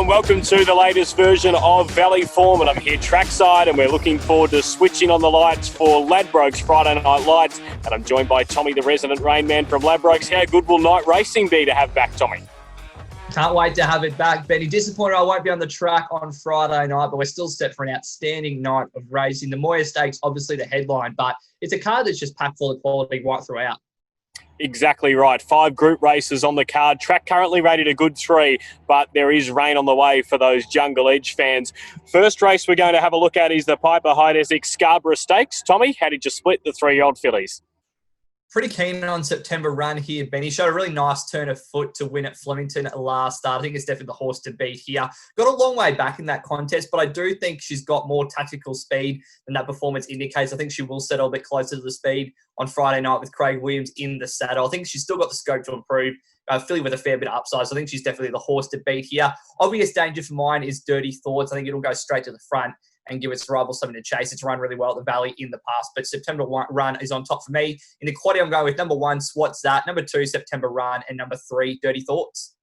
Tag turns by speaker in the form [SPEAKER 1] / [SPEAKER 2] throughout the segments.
[SPEAKER 1] and welcome to the latest version of Valley Form. And I'm here trackside, and we're looking forward to switching on the lights for Ladbrokes Friday Night Lights. And I'm joined by Tommy, the resident rain man from Ladbrokes. How good will night racing be to have back, Tommy?
[SPEAKER 2] Can't wait to have it back, Benny. Disappointed I won't be on the track on Friday night, but we're still set for an outstanding night of racing. The Moir Stakes, obviously the headline, but it's a card that's just packed full of quality right throughout.
[SPEAKER 1] Exactly right. 5 group races on the card. Track currently rated a good 3, but there is rain on the way for those Jungle Edge fans. First race we're going to have a look at is the Piper Heidsieck Scarborough Stakes. Tommy, how did you split the 3-year-old fillies?
[SPEAKER 2] Pretty keen on September Run here, Benny. Showed a really nice turn of foot to win at Flemington at last start. I think it's definitely the horse to beat here. Got a long way back in that contest, but I do think she's got more tactical speed than that performance indicates. I think she will settle a bit closer to the speed on Friday night with Craig Williams in the saddle. I think she's still got the scope to improve. Filly with a fair bit of upside, so I think she's definitely the horse to beat here. Obvious danger for mine is Dirty Thoughts. I think it'll go straight to the front and give its rival something to chase. It's run really well at the Valley in the past, but September Run is on top for me. In the quaddy, I'm going with number 1, Swat's That, number 2, September Run, and number 3, Dirty Thoughts.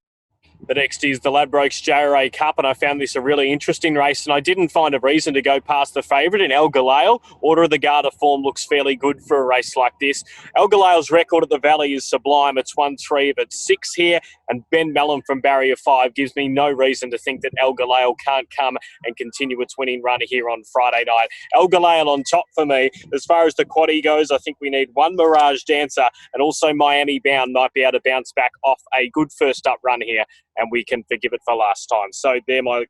[SPEAKER 1] The next is the Ladbrokes JRA Cup, and I found this a really interesting race, and I didn't find a reason to go past the favourite in El Galeo. Order of the Garter form looks fairly good for a race like this. El Galeo's record at the Valley is sublime. It's won 3 of its 6 here, and Ben Mellon from Barrier 5 gives me no reason to think that El Galeo can't come and continue its winning run here on Friday night. El Galeo on top for me. As far as the quaddie goes, I think we need 1 Mirage Dancer, and also Miami Bound might be able to bounce back off a good first up run here, and we can forgive it for last time. So they're my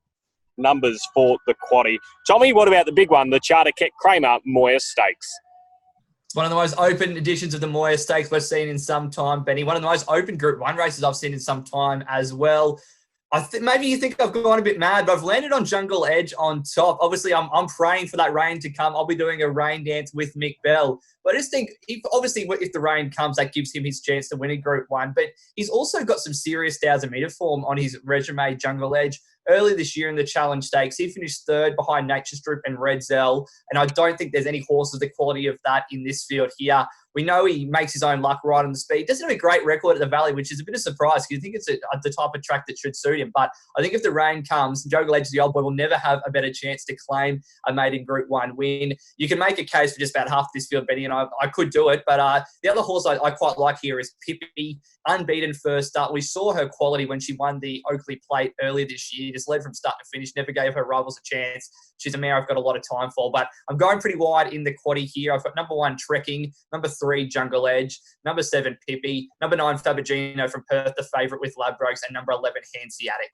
[SPEAKER 1] numbers for the quaddie. Tommy, what about the big one, the Charter Keck Kramer Moir Stakes?
[SPEAKER 2] It's one of the most open editions of the Moir Stakes we've seen in some time, Benny. One of the most open Group 1 races I've seen in some time as well. Maybe you think I've gone a bit mad, but I've landed on Jungle Edge on top. Obviously, I'm praying for that rain to come. I'll be doing a rain dance with Mick Bell. But I just think, if the rain comes, that gives him his chance to win in Group 1. But he's also got some serious 1,000-metre form on his resume, Jungle Edge. Early this year in the Challenge Stakes, he finished 3rd behind Nature's Droop and Red Zell. And I don't think there's any horses the quality of that in this field here. We know he makes his own luck right on the speed. Doesn't have a great record at the Valley, which is a bit of a surprise because you think it's the type of track that should suit him. But I think if the rain comes, Jungle Edge, the old boy, will never have a better chance to claim a maiden Group 1 win. You can make a case for just about half this field, Benny, and I could do it. But the other horse I quite like here is Pippi, unbeaten first start. We saw her quality when she won the Oakley Plate earlier this year. Just led from start to finish, never gave her rivals a chance. She's a mare I've got a lot of time for. But I'm going pretty wide in the quaddie here. I've got number 1, Trekking, number 3, Jungle Edge, number 7, Pippi, number 9, Fabergino from Perth, the favourite with Ladbrokes, and number 11, Hanseatic.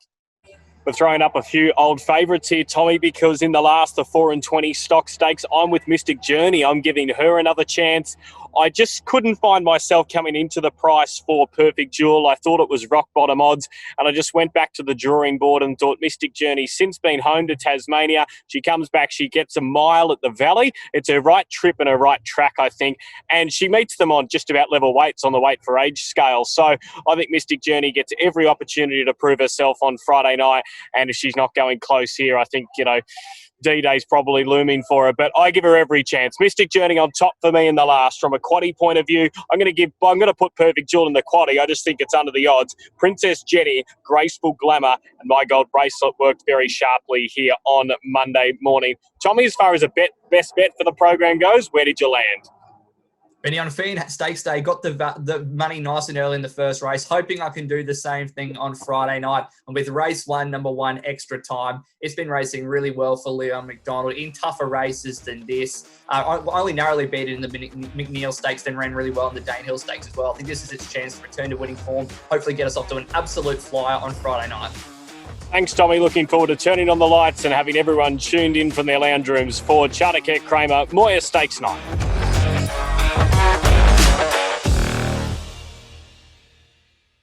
[SPEAKER 1] We're throwing up a few old favourites here, Tommy, because in the last, the 4 and 20 stock stakes, I'm with Mystic Journey. I'm giving her another chance. I just couldn't find myself coming into the price for Perfect Jewel. I thought it was rock bottom odds, and I just went back to the drawing board and thought Mystic Journey, since been home to Tasmania, she comes back, she gets a mile at the Valley. It's her right trip and her right track, I think, and she meets them on just about level weights on the weight for age scale. So I think Mystic Journey gets every opportunity to prove herself on Friday night, and if she's not going close here, I think, D-Day's probably looming for her, but I give her every chance. Mystic Journey on top for me in the last. From a quaddie point of view, I'm going to put Perfect Jewel in the quaddie. I just think it's under the odds. Princess Jenny, Graceful Glamour, and My Gold Bracelet worked very sharply here on Monday morning. Tommy, as far as a best bet for the program goes, where did you land?
[SPEAKER 2] Benny, on Fiend Stakes Day, got the money nice and early in the first race, hoping I can do the same thing on Friday night. And with race 1, number 1, Extra Time, it's been racing really well for Leon McDonald in tougher races than this. Only narrowly beat it in the McNeil Stakes, then ran really well in the Danehill Stakes as well. I think this is its chance to return to winning form, hopefully get us off to an absolute flyer on Friday night.
[SPEAKER 1] Thanks, Tommy. Looking forward to turning on the lights and having everyone tuned in from their lounge rooms for Charter Keck Kramer Moir Stakes night.